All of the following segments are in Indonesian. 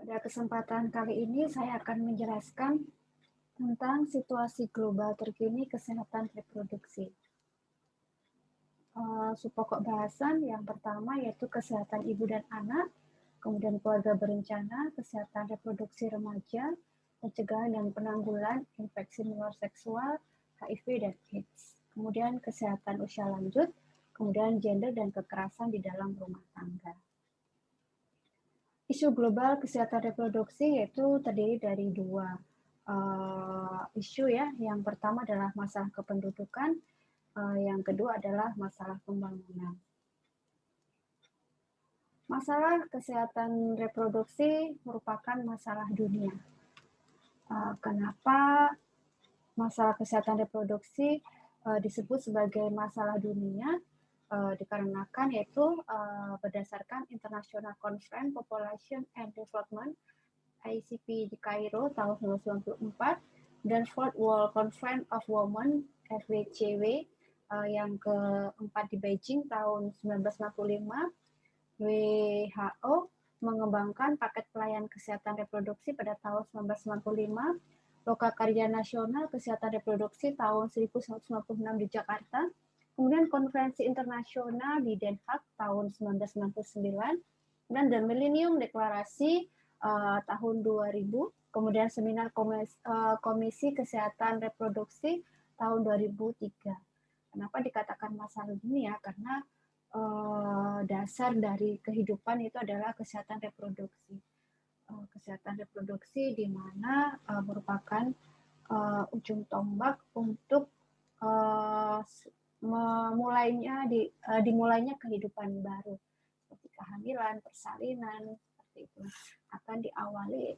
Pada kesempatan kali ini saya akan menjelaskan tentang situasi global terkini kesehatan reproduksi. Pokok bahasan yang pertama yaitu kesehatan ibu dan anak, kemudian keluarga berencana, kesehatan reproduksi remaja, pencegahan dan penanggulangan infeksi menular seksual, HIV dan AIDS, kemudian kesehatan usia lanjut, kemudian gender dan kekerasan di dalam rumah tangga. Isu global kesehatan reproduksi yaitu terdiri dari dua isu ya. Yang pertama adalah masalah kependudukan, yang kedua adalah masalah pembangunan. Masalah kesehatan reproduksi merupakan masalah dunia. Kenapa masalah kesehatan reproduksi disebut sebagai masalah dunia? Dikarenakan yaitu berdasarkan International Conference Population and Development ICP di Kairo tahun 1994 dan Fourth World Conference of Women FWCW yang keempat di Beijing tahun 1995. WHO mengembangkan paket pelayanan kesehatan reproduksi pada tahun 1995, Lokakarya Nasional Kesehatan Reproduksi tahun 1996 di Jakarta, kemudian Konferensi Internasional di Den Haag tahun 1999, dan The Millennium Deklarasi tahun 2000, kemudian Seminar Komisi Kesehatan Reproduksi tahun 2003. Kenapa dikatakan masalah dunia? Karena dasar dari kehidupan itu adalah kesehatan reproduksi. Kesehatan reproduksi di mana merupakan ujung tombak untuk dimulainya kehidupan baru seperti kehamilan, persalinan, seperti itu. Akan diawali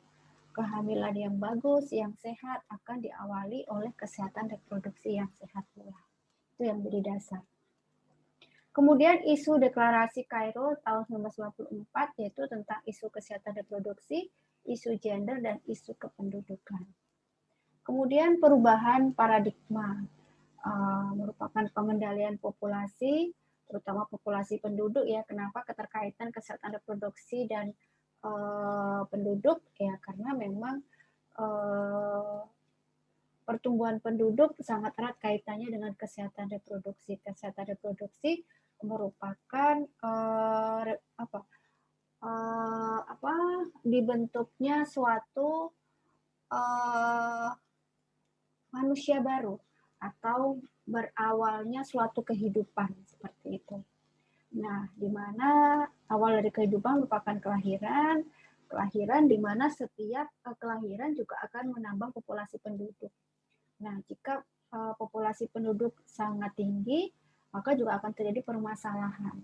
kehamilan yang bagus, yang sehat akan diawali oleh kesehatan reproduksi yang sehat pula. Itu yang menjadi dasar. Kemudian isu deklarasi Kairo tahun 1994 yaitu tentang isu kesehatan reproduksi, isu gender, dan isu kependudukan. Kemudian perubahan paradigma merupakan pengendalian populasi, terutama populasi penduduk ya. Kenapa keterkaitan kesehatan reproduksi dan penduduk ya? Karena memang pertumbuhan penduduk sangat erat kaitannya dengan kesehatan reproduksi. Kesehatan reproduksi merupakan dibentuknya suatu manusia baru atau berawalnya suatu kehidupan seperti itu. Nah, di mana awal dari kehidupan merupakan kelahiran di mana setiap kelahiran juga akan menambah populasi penduduk. Nah, jika populasi penduduk sangat tinggi, maka juga akan terjadi permasalahan.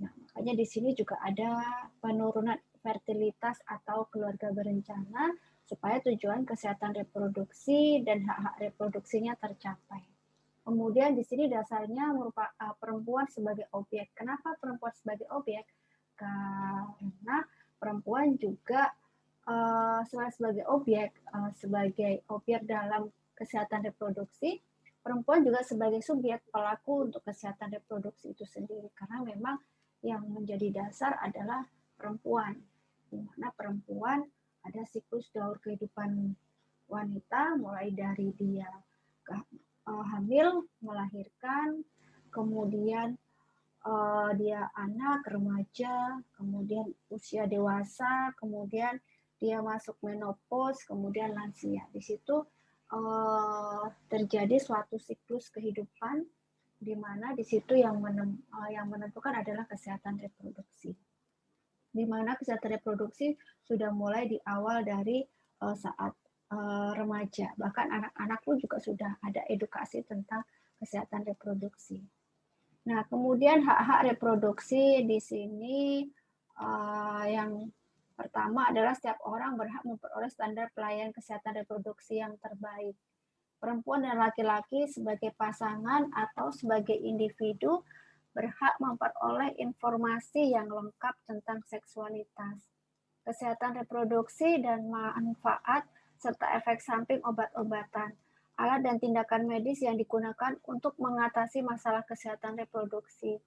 Nah, makanya di sini juga ada penurunan fertilitas atau keluarga berencana supaya tujuan kesehatan reproduksi dan hak-hak reproduksinya tercapai. Kemudian di sini dasarnya merupakan perempuan sebagai objek. Kenapa perempuan sebagai objek? Karena perempuan juga selain sebagai objek dalam kesehatan reproduksi, perempuan juga sebagai subjek pelaku untuk kesehatan reproduksi itu sendiri. Karena memang yang menjadi dasar adalah perempuan, di mana perempuan ada siklus daur kehidupan wanita, mulai dari dia hamil, melahirkan, kemudian dia anak, remaja, kemudian usia dewasa, kemudian dia masuk menopause, kemudian lansia. Di situ terjadi suatu siklus kehidupan di mana di situ yang menentukan adalah kesehatan reproduksi. Di mana kesehatan reproduksi sudah mulai di awal dari saat remaja, bahkan anak-anak pun juga sudah ada edukasi tentang kesehatan reproduksi. Nah, kemudian hak-hak reproduksi di sini yang pertama adalah setiap orang berhak memperoleh standar pelayanan kesehatan reproduksi yang terbaik. Perempuan dan laki-laki sebagai pasangan atau sebagai individu berhak memperoleh informasi yang lengkap tentang seksualitas, kesehatan reproduksi dan manfaat serta efek samping obat-obatan, alat dan tindakan medis yang digunakan untuk mengatasi masalah kesehatan reproduksi,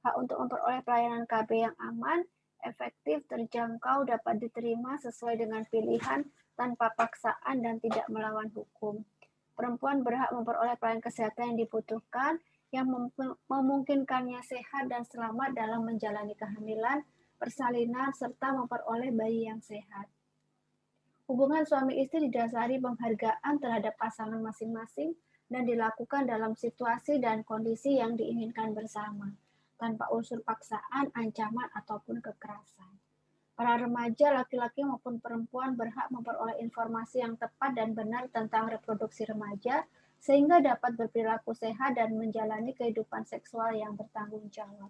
hak untuk memperoleh pelayanan KB yang aman, efektif, terjangkau, dapat diterima sesuai dengan pilihan tanpa paksaan dan tidak melawan hukum. Perempuan berhak memperoleh pelayanan kesehatan yang dibutuhkan, yang memungkinkannya sehat dan selamat dalam menjalani kehamilan, persalinan, serta memperoleh bayi yang sehat. Hubungan suami istri didasari penghargaan terhadap pasangan masing-masing dan dilakukan dalam situasi dan kondisi yang diinginkan bersama, tanpa unsur paksaan, ancaman, ataupun kekerasan. Para remaja, laki-laki maupun perempuan berhak memperoleh informasi yang tepat dan benar tentang reproduksi remaja, sehingga dapat berperilaku sehat dan menjalani kehidupan seksual yang bertanggung jawab.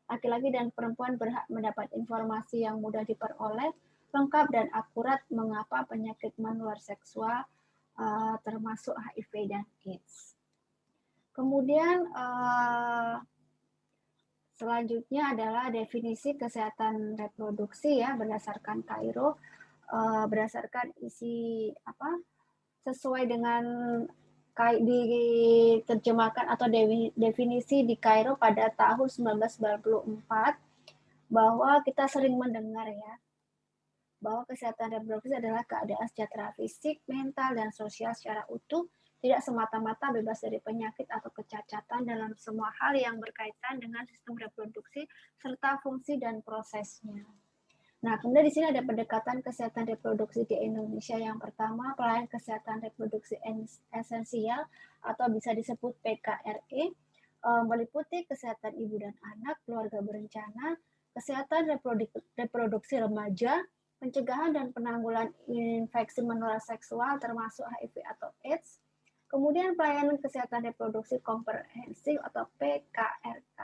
Laki-laki dan perempuan berhak mendapat informasi yang mudah diperoleh, lengkap dan akurat mengapa penyakit menular seksual, termasuk HIV dan AIDS. Kemudian selanjutnya adalah definisi kesehatan reproduksi ya berdasarkan Kairo, berdasarkan isi sesuai dengan diterjemahkan atau definisi di Kairo pada tahun 1994, bahwa kita sering mendengar ya bahwa kesehatan reproduksi adalah keadaan sejahtera fisik, mental, dan sosial secara utuh, tidak semata-mata bebas dari penyakit atau kecacatan dalam semua hal yang berkaitan dengan sistem reproduksi serta fungsi dan prosesnya. Nah, kemudian di sini ada pendekatan kesehatan reproduksi di Indonesia. Yang pertama, pelayanan kesehatan reproduksi esensial atau bisa disebut PKRE, meliputi kesehatan ibu dan anak, keluarga berencana, kesehatan reproduksi remaja, pencegahan dan penanggulangan infeksi menular seksual termasuk HIV atau AIDS, kemudian pelayanan kesehatan reproduksi komprehensif atau PKRK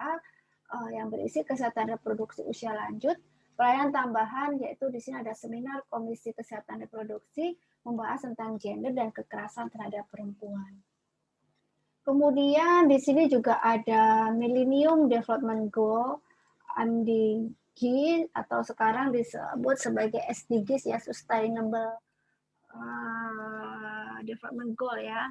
yang berisi kesehatan reproduksi usia lanjut, pelayanan tambahan yaitu di sini ada seminar Komisi Kesehatan Reproduksi membahas tentang gender dan kekerasan terhadap perempuan. Kemudian di sini juga ada Millennium Development Goal MDG atau sekarang disebut sebagai SDGs ya, Sustainable Development Goal ya.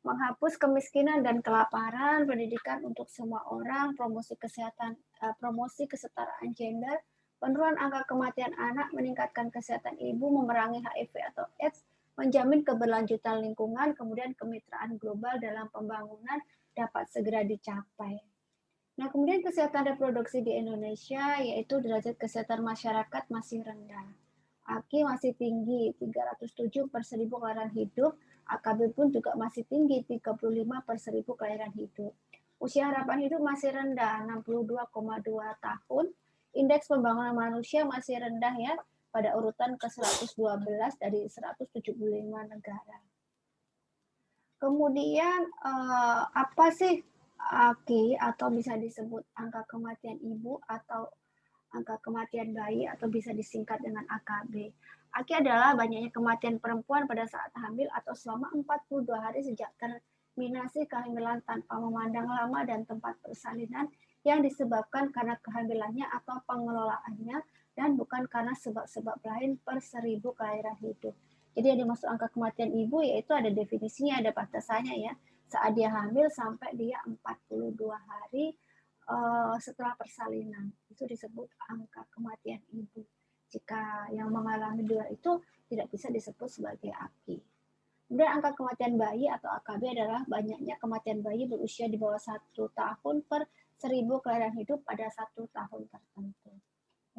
Menghapus kemiskinan dan kelaparan, pendidikan untuk semua orang, promosi kesehatan, promosi kesetaraan gender, penurunan angka kematian anak, meningkatkan kesehatan ibu, memerangi HIV atau AIDS, menjamin keberlanjutan lingkungan, kemudian kemitraan global dalam pembangunan dapat segera dicapai. Nah, kemudian kesehatan reproduksi di Indonesia yaitu derajat kesehatan masyarakat masih rendah. AKI masih tinggi 307 per 1000 kelahiran hidup, AKB pun juga masih tinggi 35 per 1000 kelahiran hidup. Usia harapan hidup masih rendah 62,2 tahun. Indeks pembangunan manusia masih rendah ya pada urutan ke-112 dari 175 negara. Kemudian apa sih AKI atau bisa disebut angka kematian ibu atau angka kematian bayi atau bisa disingkat dengan AKB. AKI adalah banyaknya kematian perempuan pada saat hamil atau selama 42 hari sejak terminasi kehamilan tanpa memandang lama dan tempat persalinan yang disebabkan karena kehamilannya atau pengelolaannya dan bukan karena sebab-sebab lain per 1000 kelahiran hidup. Jadi yang dimaksud angka kematian ibu yaitu ada definisinya, ada batasannya ya. Saat dia hamil sampai dia 42 hari setelah persalinan. Itu disebut angka kematian ibu. Jika yang mengalami dua itu tidak bisa disebut sebagai AKI. Kemudian angka kematian bayi atau AKB adalah banyaknya kematian bayi berusia di bawah 1 tahun per 1000 kelahiran hidup pada 1 tahun tertentu.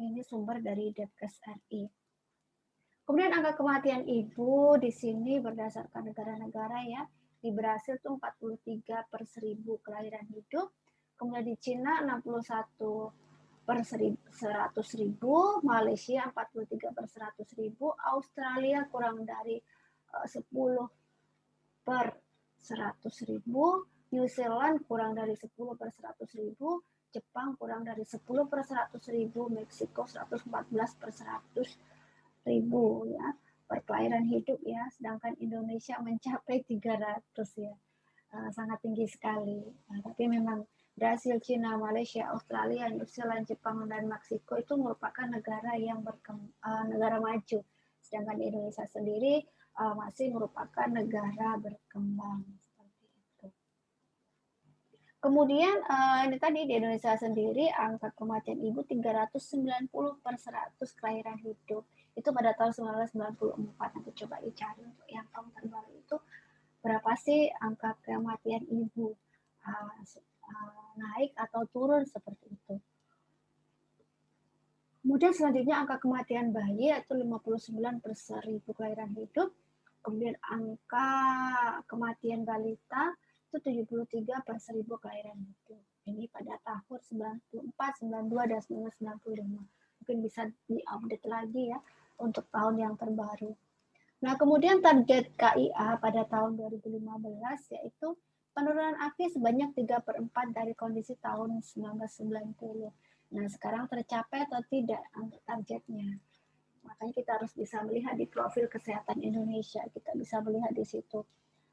Ini sumber dari Depkes RI. Kemudian angka kematian ibu di sini berdasarkan negara-negara ya. Di Brasil itu 43 per 1000 kelahiran hidup. Kemudian di Cina 61 per 100.000, Malaysia 43 per 100.000, Australia kurang dari 10 per 100.000, New Zealand kurang dari 10 per 100.000, Jepang kurang dari 10 per 100.000, Meksiko 114 per 100.000 ya per kelahiran hidup ya, sedangkan Indonesia mencapai 300 ya, sangat tinggi sekali. Tapi memang Brasil, Cina, Malaysia, Australia, New Zealand, Jepang, dan Meksiko itu merupakan negara yang negara maju, sedangkan Indonesia sendiri masih merupakan negara berkembang seperti itu. Kemudian ini tadi di Indonesia sendiri angka kematian ibu 390 per 100 kelahiran hidup. Itu pada tahun 1994. Nanti coba dicari untuk yang tahun terbaru itu berapa sih angka kematian ibu, naik atau turun seperti itu. Kemudian selanjutnya angka kematian bayi yaitu 59 per 1000 kelahiran hidup. Kemudian angka kematian balita itu 73 per 1000 kelahiran hidup. Ini pada tahun 94, 92, dan 1995. Mungkin bisa diupdate lagi ya untuk tahun yang terbaru. Nah, kemudian target KIA pada tahun 2015 yaitu penurunan AKI sebanyak 3/4 dari kondisi tahun 1990. Nah, sekarang tercapai atau tidak targetnya? Makanya kita harus bisa melihat di profil kesehatan Indonesia, kita bisa melihat di situ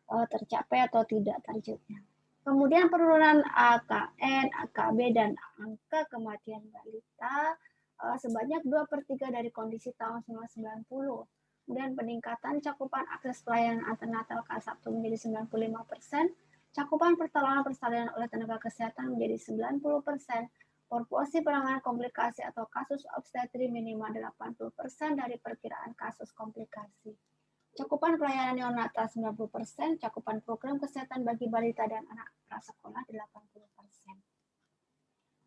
tercapai atau tidak targetnya. Kemudian penurunan AKN, AKB, dan angka kematian balita sebanyak 2/3 dari kondisi tahun 1990. Kemudian peningkatan cakupan akses pelayanan antenatal K1 menjadi 95%, cakupan pertolongan persalinan oleh tenaga kesehatan menjadi 90%, proporsi penanganan komplikasi atau kasus obstetri minimal 80% dari perkiraan kasus komplikasi. Cakupan pelayanan neonatal 90%, cakupan program kesehatan bagi balita dan anak prasekolah 80%.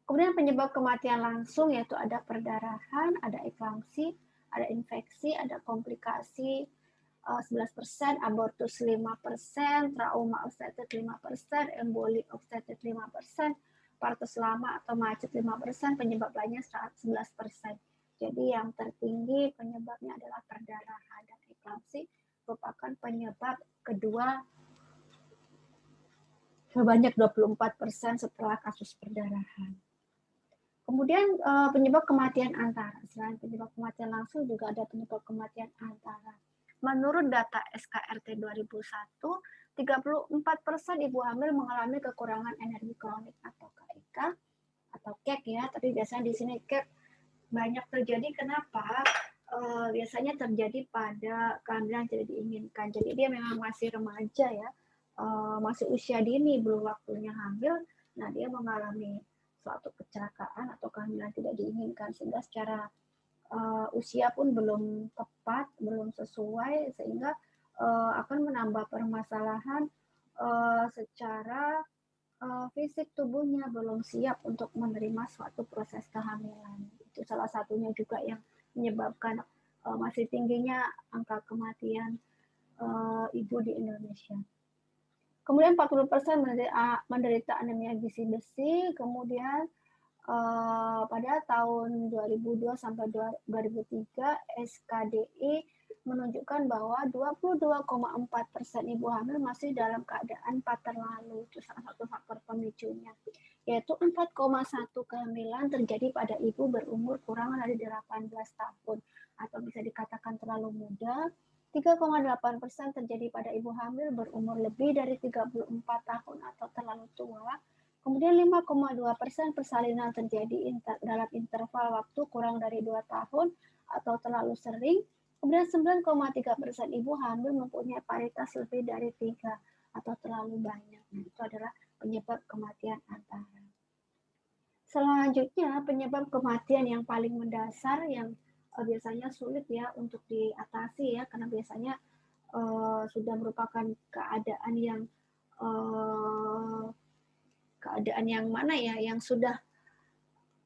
Kemudian penyebab kematian langsung yaitu ada perdarahan, ada eklamsi, ada infeksi, ada komplikasi 11%, abortus 5%, trauma obstetrik 5%, emboli obstetrik 5%, partus lama atau macet 5%, penyebab lainnya 11%. Jadi yang tertinggi penyebabnya adalah perdarahan, dan eklamsi merupakan penyebab kedua sebanyak 24% setelah kasus perdarahan. Kemudian penyebab kematian antara. Selain penyebab kematian langsung juga ada penyebab kematian antara. Menurut data SKRT 2001, 34% ibu hamil mengalami kekurangan energi kronik atau KEK atau KEK ya, tapi biasanya di sini KEK banyak terjadi. Kenapa? Biasanya terjadi pada kehamilan tidak diinginkan. Jadi dia memang masih remaja ya, masih usia dini, belum waktunya hamil. Nah, dia mengalami suatu kecelakaan atau kehamilan tidak diinginkan, sehingga secara usia pun belum tepat, belum sesuai, sehingga akan menambah permasalahan secara fisik tubuhnya belum siap untuk menerima suatu proses kehamilan. Itu salah satunya juga yang menyebabkan masih tingginya angka kematian ibu di Indonesia. Kemudian 40% menderita anemia gizi besi. Kemudian pada tahun 2002 sampai 2003 SKDI menunjukkan bahwa 22,4% ibu hamil masih dalam keadaan pater lalu. Itu salah satu faktor pemicunya, yaitu 4,1 kehamilan terjadi pada ibu berumur kurang dari 18 tahun atau bisa dikatakan terlalu muda. 3,8% terjadi pada ibu hamil berumur lebih dari 34 tahun atau terlalu tua. Kemudian 5,2% persalinan terjadi dalam interval waktu kurang dari 2 tahun atau terlalu sering. Kemudian 9,3% ibu hamil mempunyai paritas lebih dari 3 atau terlalu banyak. Nah, itu adalah penyebab kematian antara. Selanjutnya, penyebab kematian yang paling mendasar yang biasanya sulit ya untuk diatasi ya, karena biasanya sudah merupakan keadaan yang mana ya, yang sudah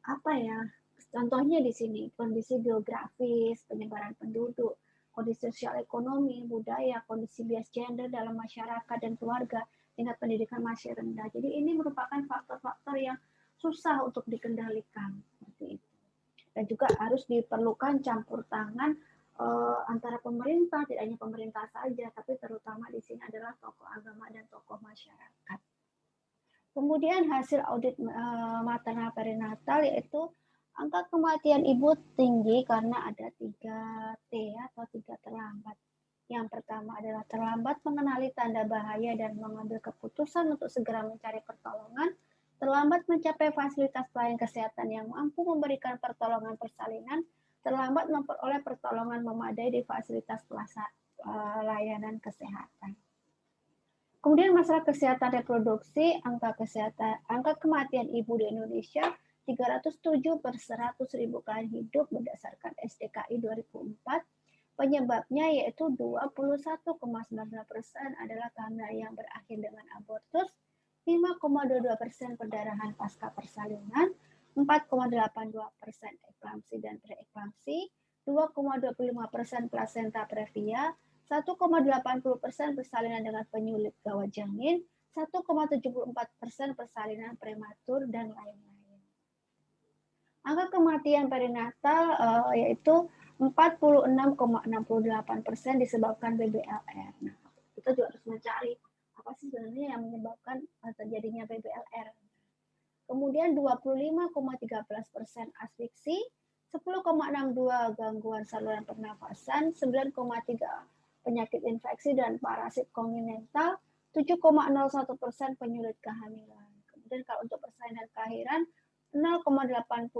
apa ya, contohnya di sini kondisi geografis, penyebaran penduduk, kondisi sosial ekonomi, budaya, kondisi bias gender dalam masyarakat dan keluarga, tingkat pendidikan masih rendah. Jadi ini merupakan faktor-faktor yang susah untuk dikendalikan seperti itu. Dan juga harus diperlukan campur tangan antara pemerintah, tidak hanya pemerintah saja, tapi terutama di sini adalah tokoh agama dan tokoh masyarakat. Kemudian hasil audit maternal perinatal yaitu angka kematian ibu tinggi karena ada 3T atau 3 terlambat. Yang pertama adalah terlambat mengenali tanda bahaya dan mengambil keputusan untuk segera mencari pertolongan, terlambat mencapai fasilitas pelayanan kesehatan yang mampu memberikan pertolongan persalinan, terlambat memperoleh pertolongan memadai di fasilitas layanan kesehatan. Kemudian masalah kesehatan reproduksi, angka kematian ibu di Indonesia 307 per 100.000 kali hidup berdasarkan SDKI 2004. Penyebabnya yaitu 21,99% adalah kehamilan yang berakhir dengan abortus, 5,22% perdarahan pasca persalinan, 4,82% eklamsi dan preeklamsi, 2,25% plasenta previa, 1,80% persalinan dengan penyulit gawat janin, 1,74% persalinan prematur, dan lain-lain. Angka kematian perinatal yaitu 46,68% disebabkan BBLR. Nah, kita juga harus mencari apa sih sebenarnya yang menyebabkan terjadinya BBLR. Kemudian 25,13% asfiksi, 10,62 gangguan saluran pernafasan, 9,3 penyakit infeksi dan parasit kongenital, 7,01% penyulit kehamilan. Kemudian kalau untuk persalinan kelahiran 0,81%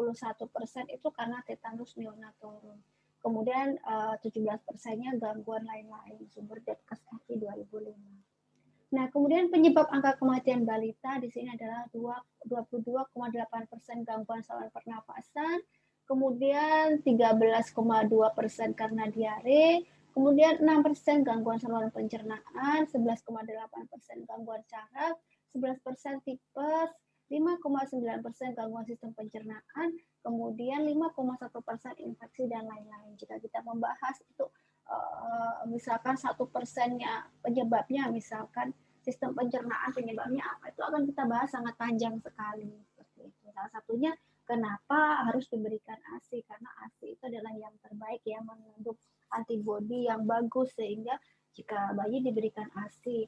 itu karena tetanus neonatorum. Kemudian 17%-nya gangguan lain-lain, sumber Depkes RI 2005. Nah, kemudian penyebab angka kematian balita di sini adalah 22,8% gangguan saluran pernafasan, kemudian 13,2% karena diare, kemudian 6% gangguan saluran pencernaan, 11,8% gangguan saraf, 11% tipes, 5,9% gangguan sistem pencernaan, kemudian 5,1% infeksi dan lain-lain. Jika kita membahas itu misalkan 1%-nya penyebabnya, misalkan sistem pencernaan penyebabnya apa, itu akan kita bahas sangat panjang sekali. Seperti itu. Salah satunya kenapa harus diberikan ASI, karena ASI itu adalah yang terbaik ya, mengandung antibodi yang bagus, sehingga jika bayi diberikan ASI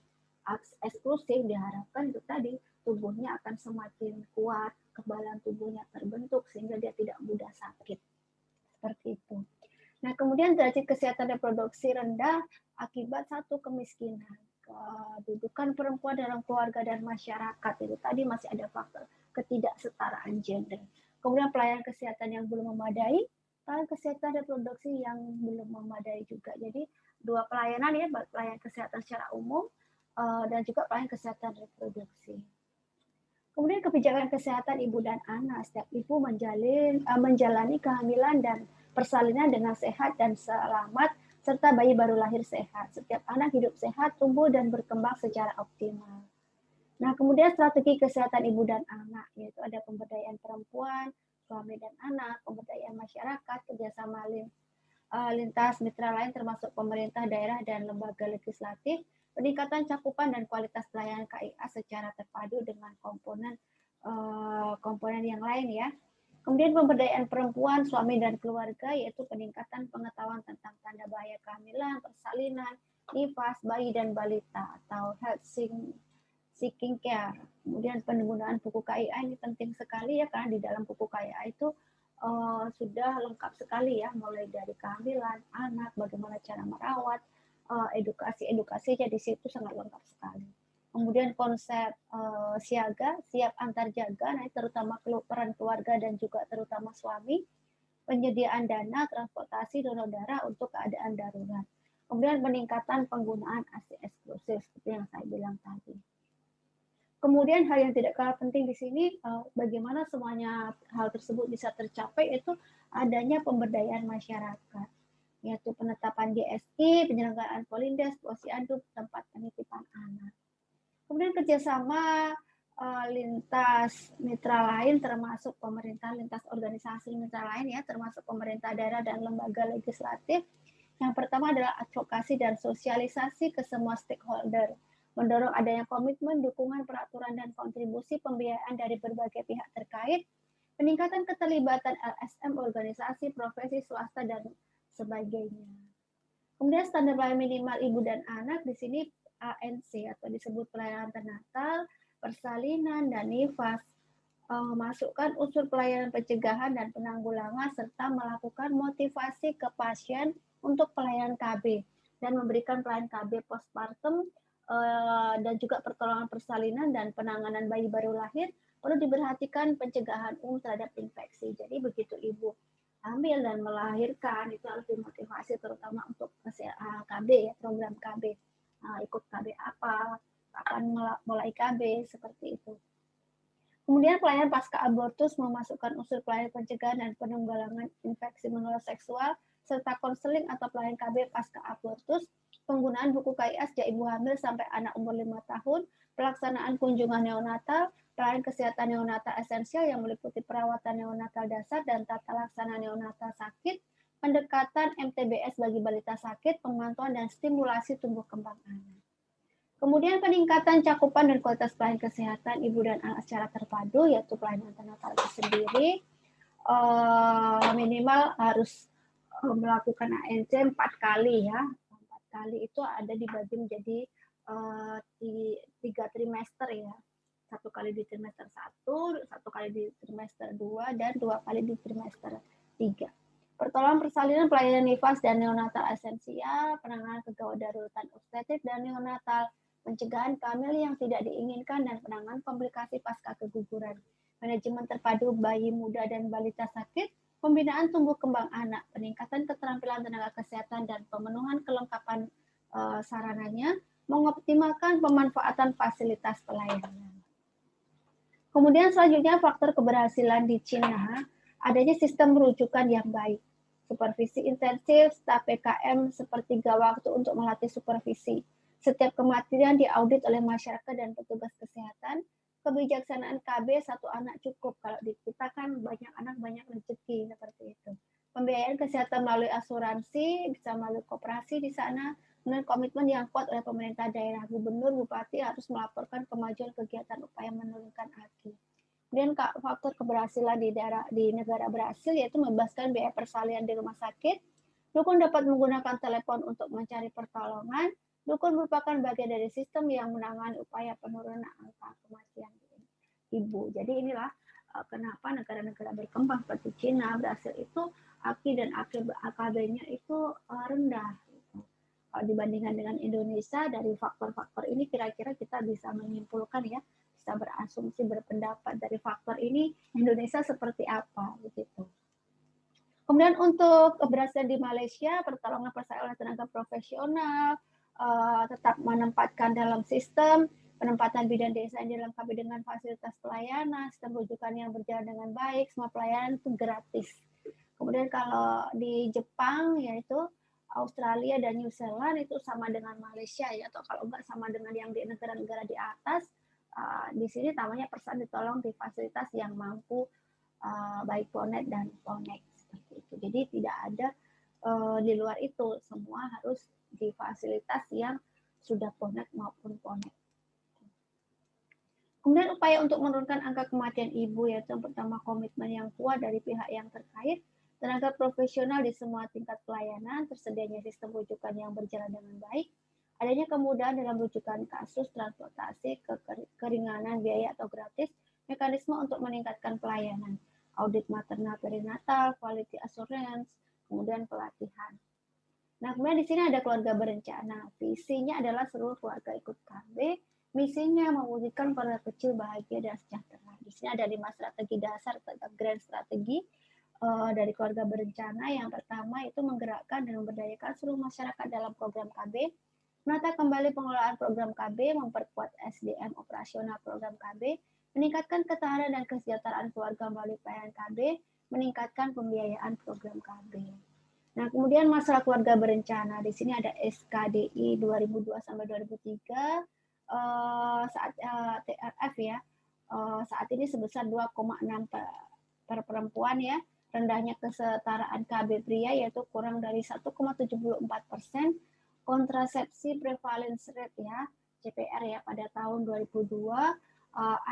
eksklusif diharapkan itu tadi tubuhnya akan semakin kuat, kekebalan tubuhnya terbentuk sehingga dia tidak mudah sakit. Seperti itu. Nah, kemudian derajat kesehatan reproduksi rendah akibat satu kemiskinan, kedudukan perempuan dalam keluarga dan masyarakat, itu tadi masih ada faktor ketidaksetaraan gender. Kemudian pelayanan kesehatan yang belum memadai, pelayanan kesehatan reproduksi yang belum memadai juga. Jadi dua pelayanan ya, pelayanan kesehatan secara umum dan juga pelayanan kesehatan reproduksi. Kemudian kebijakan kesehatan ibu dan anak, setiap ibu menjalani kehamilan dan persalinan dengan sehat dan selamat, serta bayi baru lahir sehat. Setiap anak hidup sehat, tumbuh dan berkembang secara optimal. Nah, kemudian strategi kesehatan ibu dan anak, yaitu ada pemberdayaan perempuan, suami dan anak, pemberdayaan masyarakat, kerjasama lintas mitra lain termasuk pemerintah daerah dan lembaga legislatif, peningkatan cakupan dan kualitas pelayanan KIA secara terpadu dengan komponen yang lain ya. Kemudian pemberdayaan perempuan, suami dan keluarga, yaitu peningkatan pengetahuan tentang tanda bahaya kehamilan, persalinan, nifas, bayi dan balita atau health seeking care. Kemudian penggunaan buku KIA ini penting sekali ya, karena di dalam buku KIA itu sudah lengkap sekali ya, mulai dari kehamilan, anak, bagaimana cara merawat, edukasinya di situ sangat lengkap sekali. Kemudian konsep siaga, siap antar jaga, nah terutama peran keluarga dan juga terutama suami, penyediaan dana, transportasi, donor darah untuk keadaan darurat. Kemudian peningkatan penggunaan ASI eksklusif seperti yang saya bilang tadi. Kemudian hal yang tidak kalah penting di sini, bagaimana semuanya hal tersebut bisa tercapai, itu adanya pemberdayaan masyarakat, yaitu penetapan GSI, penyelenggaraan Polindes, posyandu, tempat penitipan anak. Kemudian kerjasama lintas mitra lain termasuk pemerintah, lintas organisasi mitra lain ya, termasuk pemerintah daerah dan lembaga legislatif. Yang pertama adalah advokasi dan sosialisasi ke semua stakeholder, mendorong adanya komitmen, dukungan, peraturan, dan kontribusi pembiayaan dari berbagai pihak terkait, peningkatan keterlibatan LSM, organisasi, profesi, swasta, dan sebagainya. Kemudian standar pelayanan minimal ibu dan anak, di sini ANC atau disebut pelayanan prenatal, persalinan, dan nifas, masukkan unsur pelayanan pencegahan dan penanggulangan serta melakukan motivasi ke pasien untuk pelayanan KB dan memberikan pelayanan KB postpartum dan juga pertolongan persalinan dan penanganan bayi baru lahir. Perlu diperhatikan pencegahan umum terhadap infeksi. Jadi begitu ibu hamil dan melahirkan itu harus dimotivasi terutama untuk KB ya, program KB. Ikut KB apa pembukaan mulai KB seperti itu. Kemudian pelayanan pasca abortus memasukkan unsur pelayanan pencegahan dan penanggulangan infeksi menular seksual serta konseling atau pelayanan KB pasca abortus, penggunaan buku KIA sejak ibu hamil sampai anak umur 5 tahun, pelaksanaan kunjungan neonatal, pelayanan kesehatan neonatal esensial yang meliputi perawatan neonatal dasar dan tata laksana neonatal sakit, pendekatan MTBS bagi balita sakit, pemantauan dan stimulasi tumbuh kembang anak. Kemudian peningkatan cakupan dan kualitas pelayanan kesehatan ibu dan anak secara terpadu, yaitu pelayanan antenatal itu sendiri minimal harus melakukan ANC 4 kali ya. 4 kali itu ada dibagi menjadi 3 trimester ya. 1 kali di trimester 1, 1 kali di trimester 2, dan 2 kali di trimester 3. Pertolongan persalinan, pelayanan nifas dan neonatal esensial, penanganan kegawat daruratan obstetrik dan neonatal, pencegahan hamil yang tidak diinginkan dan penanganan komplikasi pasca keguguran, manajemen terpadu bayi muda dan balita sakit, pembinaan tumbuh kembang anak, peningkatan keterampilan tenaga kesehatan dan pemenuhan kelengkapan sarananya, mengoptimalkan pemanfaatan fasilitas pelayanan. Kemudian selanjutnya faktor keberhasilan di Cina, adanya sistem rujukan yang baik, supervisi intensif, staf PKM sepertiga waktu untuk melatih supervisi. Setiap kematian diaudit oleh masyarakat dan petugas kesehatan. Kebijaksanaan KB 1 anak cukup. Kalau di kita kan banyak anak banyak rezeki seperti itu. Pembiayaan kesehatan melalui asuransi, bisa melalui koperasi di sana. Kemudian komitmen yang kuat oleh pemerintah daerah, gubernur, bupati harus melaporkan kemajuan kegiatan upaya menurunkan AKI. Kemudian faktor keberhasilan di negara berhasil yaitu membebaskan biaya persalinan di rumah sakit. Dukun dapat menggunakan telepon untuk mencari pertolongan. Dukun merupakan bagian dari sistem yang menangani upaya penurunan angka kematian ibu. Jadi inilah kenapa negara-negara berkembang seperti Cina berhasil itu AKI dan AKB-nya itu rendah. Kalau dibandingkan dengan Indonesia, dari faktor-faktor ini kira-kira kita bisa menyimpulkan ya, bisa berasumsi, berpendapat dari faktor ini Indonesia seperti apa begitu. Kemudian untuk keberhasilan di Malaysia, pertolongan persalinan oleh tenaga profesional, tetap menempatkan dalam sistem, penempatan bidan desa yang dilengkapi dengan fasilitas pelayanan, sistem rujukan yang berjalan dengan baik, semua pelayanan itu gratis. Kemudian kalau di Jepang yaitu Australia dan New Zealand itu sama dengan Malaysia ya, atau kalau enggak sama dengan yang di negara-negara di atas. Di sini namanya persen ditolong di fasilitas yang mampu baik Ponet dan Ponek seperti itu. Jadi tidak ada di luar itu, semua harus di fasilitas yang sudah Ponet maupun Ponet. Kemudian upaya untuk menurunkan angka kematian ibu yaitu yang pertama komitmen yang kuat dari pihak yang terkait, tenaga profesional di semua tingkat pelayanan, tersedianya sistem rujukan yang berjalan dengan baik, adanya kemudahan dalam rujukan kasus, transportasi, keringanan biaya atau gratis, mekanisme untuk meningkatkan pelayanan, audit maternal perinatal, quality assurance, kemudian pelatihan. Nah, kemudian di sini ada keluarga berencana. Visinya adalah seluruh keluarga ikut KB. Misinya mewujudkan keluarga kecil bahagia dan sejahtera. Di sini ada 5 strategi dasar atau grand strategi dari keluarga berencana. Yang pertama itu menggerakkan dan memberdayakan seluruh masyarakat dalam program KB, menata kembali pengelolaan program KB, memperkuat SDM operasional program KB, meningkatkan ketahanan dan kesejahteraan keluarga melalui pelayanan KB, meningkatkan pembiayaan program KB. Nah, kemudian masalah keluarga berencana. Di sini ada SKDI 2002 sampai 2003 saat TRF ya. Saat ini sebesar 2,6 per perempuan ya. Rendahnya kesetaraan KB pria yaitu kurang dari 1,74%. Kontrasepsi prevalence rate ya, CPR ya pada tahun 2002,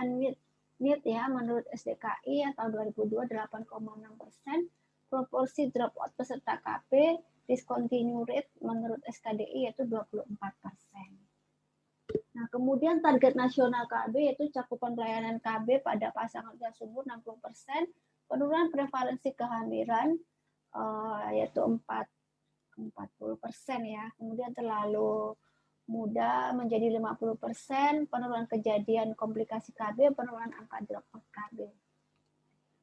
unmet need ya menurut SDKI atau 2002 8,6%. Proporsi dropout peserta KB discontinue rate menurut SKDI yaitu 24%. Nah, kemudian target nasional KB yaitu cakupan pelayanan KB pada pasangan usia subur 60%, penurunan prevalensi kehamilan yaitu 40% ya. Kemudian terlalu muda menjadi 50%, penurunan kejadian komplikasi KB, penurunan angka dropout KB.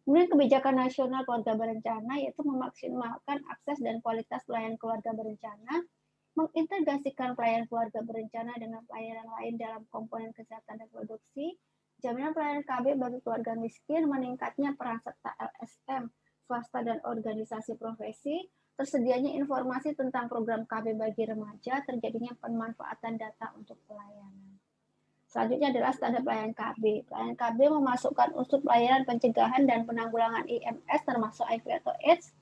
Kemudian kebijakan nasional keluarga berencana yaitu memaksimalkan akses dan kualitas pelayanan keluarga berencana, mengintegrasikan pelayanan keluarga berencana dengan pelayanan lain dalam komponen kesehatan reproduksi, jaminan pelayanan KB bagi keluarga miskin, meningkatnya peran serta LSM, swasta dan organisasi profesi, tersedianya informasi tentang program KB bagi remaja, terjadinya pemanfaatan data untuk pelayanan. Selanjutnya adalah standar pelayanan KB. Pelayanan KB memasukkan unsur pelayanan pencegahan dan penanggulangan IMS termasuk HIV atau AIDS.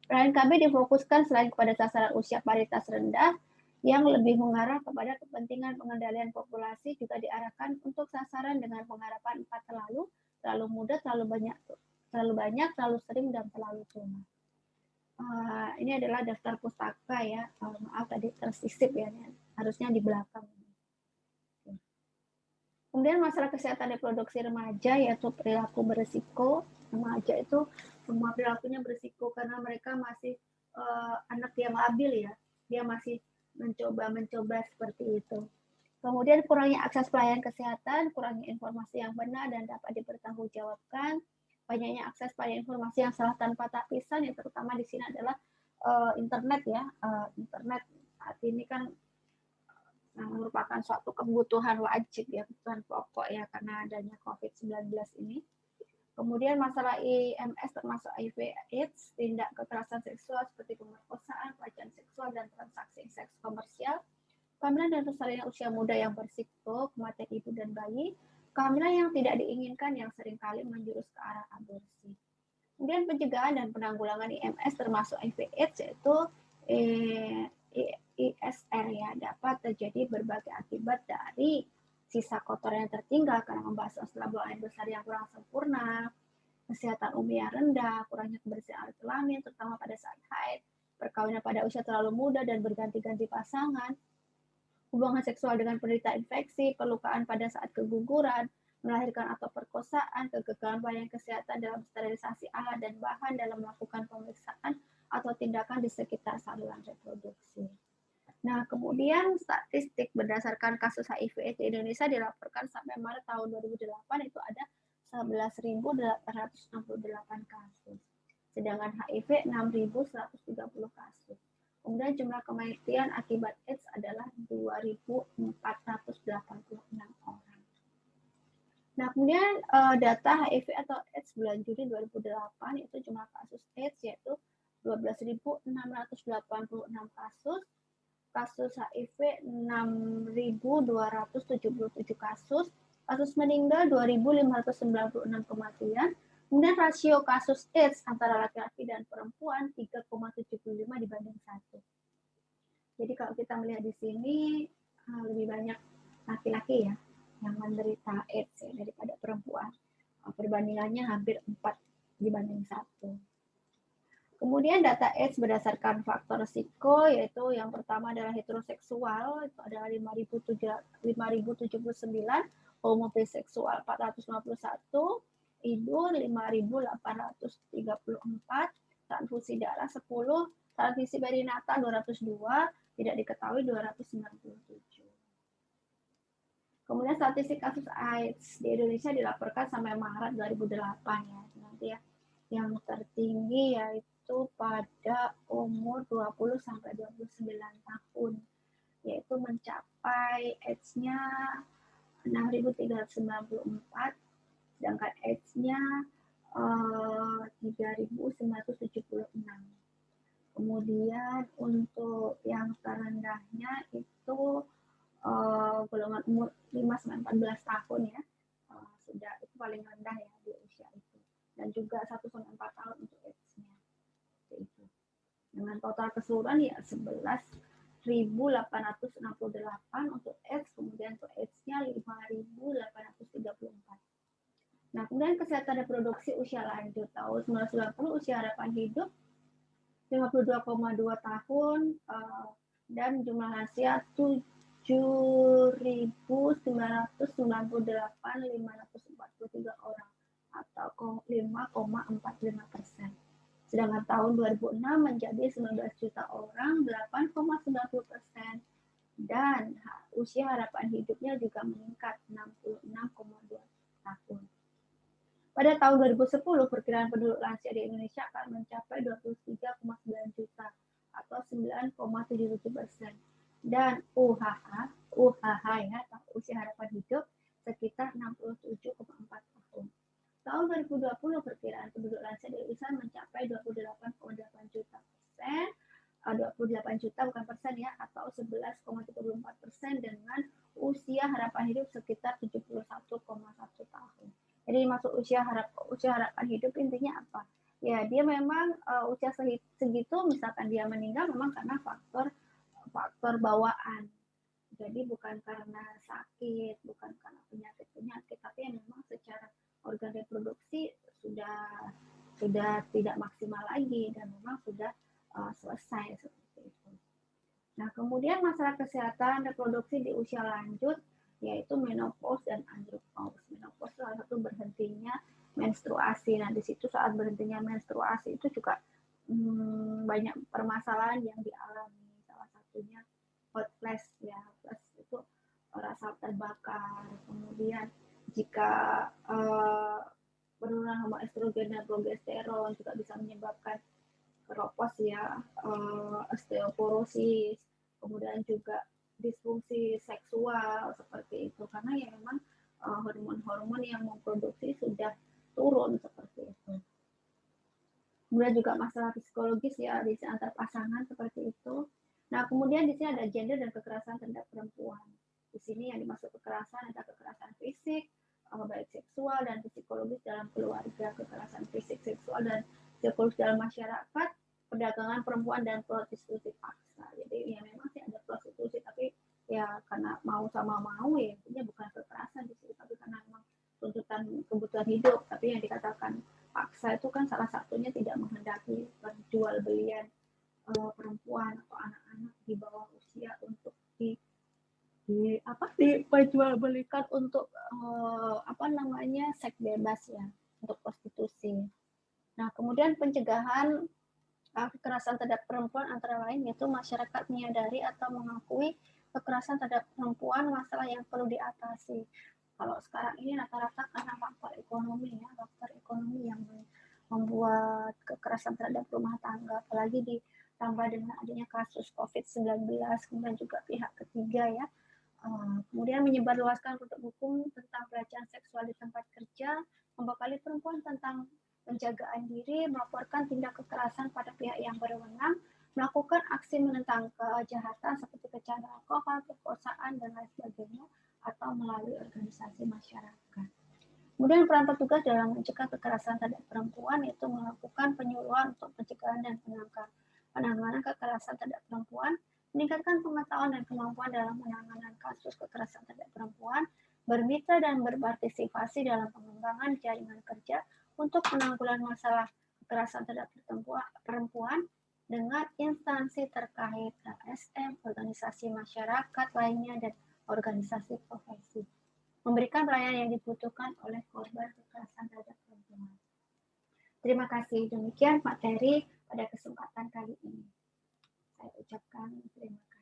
Pelayanan KB difokuskan selain kepada sasaran usia paritas rendah, yang lebih mengarah kepada kepentingan pengendalian populasi juga diarahkan untuk sasaran dengan pengharapan 4 terlalu muda, terlalu banyak, terlalu sering, dan terlalu tua. Ini adalah daftar pustaka ya, maaf tadi tersisip ya, harusnya di belakang. Kemudian masalah kesehatan reproduksi remaja yaitu perilaku berisiko. Remaja itu semua perilakunya berisiko karena mereka masih anak yang labil ya, dia masih mencoba seperti itu. Kemudian kurangnya akses pelayanan kesehatan, kurangnya informasi yang benar dan dapat dipertanggungjawabkan, banyaknya akses pelayanan informasi yang salah tanpa tapisan, yang terutama di sini adalah internet ya, internet saat ini kan merupakan suatu kebutuhan wajib ya, kebutuhan pokok ya karena adanya COVID-19 ini. Kemudian masalah IMS termasuk HIV AIDS, tindak kekerasan seksual seperti pemerkosaan, pelecehan seksual, dan transaksi seks komersial, kehamilan dan persalinan usia muda yang berisiko, kematian ibu dan bayi, kehamilan yang tidak diinginkan yang seringkali menjurus ke arah aborsi. Kemudian pencegahan dan penanggulangan IMS termasuk HIV AIDS yaitu ISR ya, dapat terjadi berbagai akibat dari sisa kotoran yang tertinggal karena membasuh setelah buang air besar yang kurang sempurna, kesehatan umum yang rendah, kurangnya kebersihan alat kelamin terutama pada saat haid, perkawinan pada usia terlalu muda dan berganti-ganti pasangan, hubungan seksual dengan penderita infeksi, pelukaan pada saat keguguran, melahirkan atau perkosaan, kegagalan pelayanan kesehatan dalam sterilisasi alat dan bahan dalam melakukan pemeriksaan atau tindakan di sekitar saluran reproduksi. Nah, kemudian statistik berdasarkan kasus HIV AIDS di Indonesia dilaporkan sampai Maret tahun 2008 itu ada 11.868 kasus. Sedangkan HIV 6.130 kasus. Kemudian jumlah kematian akibat AIDS adalah 2.486 orang. Nah, kemudian data HIV atau AIDS bulan Juni 2008 itu jumlah kasus AIDS yaitu 12.686 kasus, kasus HIV 6.277 kasus, kasus meninggal 2.596 kematian, kemudian rasio kasus AIDS antara laki-laki dan perempuan 3,75 dibanding 1. Jadi kalau kita melihat di sini lebih banyak laki-laki ya yang menderita AIDS ya, daripada perempuan. Perbandingannya hampir 4 dibanding 1. Kemudian data AIDS berdasarkan faktor risiko yaitu yang pertama adalah heteroseksual itu adalah 5.079, homoseksual 451, idur 5.834, transfusi darah 10, transfusi perinatal 202, tidak diketahui 297. Kemudian statistik kasus AIDS di Indonesia dilaporkan sampai Maret 2008 ya. Nanti ya yang tertinggi yaitu pada umur 20 sampai 29 tahun yaitu mencapai AIDS-nya 6.394, sedangkan AIDS-nya 3.976. Kemudian untuk yang terendahnya itu golongan umur 5-14 tahun ya, sudah itu paling rendah ya di usia itu, dan juga 1-4 tahun untuk AIDS-nya. Itu. Dengan total keseluruhan ya 11.868 untuk AIDS, kemudian untuk AIDS-nya 5.834. Nah, kemudian kesehatan reproduksi usia lanjut tahun 1990 usia harapan hidup 52,2 tahun dan jumlah lansia 7.998.543 orang atau 5,45%. Sedangkan tahun 2006 menjadi 19 juta orang, 8,90%. Dan usia harapan hidupnya juga meningkat 66,2 tahun. Pada tahun 2010, perkiraan penduduk lansia di Indonesia akan mencapai 23,9 juta atau 9,77%. dan UHH ya, atau usia harapan hidup sekitar 67,4 tahun. Tahun 2020 perkiraan penduduk lansia di USA mencapai 28,8 juta persen, 28 juta bukan persen ya, atau 11,34% dengan usia harapan hidup sekitar 71,1 tahun. Jadi masuk usia harapan hidup intinya apa? Ya dia memang usia segitu misalkan dia meninggal memang karena faktor bawaan. Jadi bukan karena sakit, bukan karena penyakit, tapi yang memang secara organ reproduksi sudah tidak maksimal lagi dan memang sudah selesai seperti itu. Nah, kemudian masalah kesehatan reproduksi di usia lanjut yaitu menopause dan andropause. Menopause salah satu berhentinya menstruasi. Nah, di situ saat berhentinya menstruasi itu juga banyak permasalahan yang dialami. Salah satunya hot flash ya, flash itu rasa terbakar. Kemudian jika penurunan hormon estrogen dan progesteron juga bisa menyebabkan keropos ya, osteoporosis, kemudian juga disfungsi seksual seperti itu karena ya memang hormon-hormon yang memproduksi sudah turun seperti itu. Kemudian juga masalah psikologis ya di antar pasangan seperti itu. Nah, kemudian di sini ada gender dan kekerasan terhadap perempuan. Di sini yang dimaksud kekerasan adalah kekerasan fisik, baik seksual dan psikologis dalam keluarga, kekerasan fisik, seksual dan psikologis dalam masyarakat, perdagangan perempuan dan prostitusi paksa. Jadi ya memang sih ada prostitusi, tapi ya karena mau sama mau ya intinya bukan kekerasan di situ, tapi karena memang tuntutan kebutuhan hidup. Tapi yang dikatakan paksa itu kan salah satunya tidak menghendaki perjual belian perempuan atau anak-anak di bawah usia untuk diperjualbelikan untuk seks bebas ya, untuk prostitusi. Nah, kemudian pencegahan kekerasan terhadap perempuan antara lain yaitu masyarakat menyadari atau mengakui kekerasan terhadap perempuan masalah yang perlu diatasi. Kalau sekarang ini rata-rata karena faktor ekonomi ya, faktor ekonomi yang membuat kekerasan terhadap rumah tangga, apalagi ditambah dengan adanya kasus COVID-19, kemudian juga pihak ketiga ya. Kemudian menyebarluaskan produk hukum tentang pelecehan seksual di tempat kerja, membekali perempuan tentang penjagaan diri, melaporkan tindak kekerasan pada pihak yang berwenang, melakukan aksi menentang kejahatan seperti pecandu alkohol, perkosaan, dan lain sebagainya, atau melalui organisasi masyarakat. Kemudian peran petugas dalam mencegah kekerasan terhadap perempuan yaitu melakukan penyuluhan untuk pencegahan dan penanganan kekerasan terhadap perempuan, meningkatkan pengetahuan dan kemampuan dalam penanganan kasus kekerasan terhadap perempuan, bermitra dan berpartisipasi dalam pengembangan jaringan kerja untuk penanggulangan masalah kekerasan terhadap perempuan dengan instansi terkait, LSM, organisasi masyarakat lainnya, dan organisasi profesi. Memberikan pelayanan yang dibutuhkan oleh korban kekerasan terhadap perempuan. Terima kasih. Demikian materi pada kesempatan kali ini. Saya ucapkan terima kasih.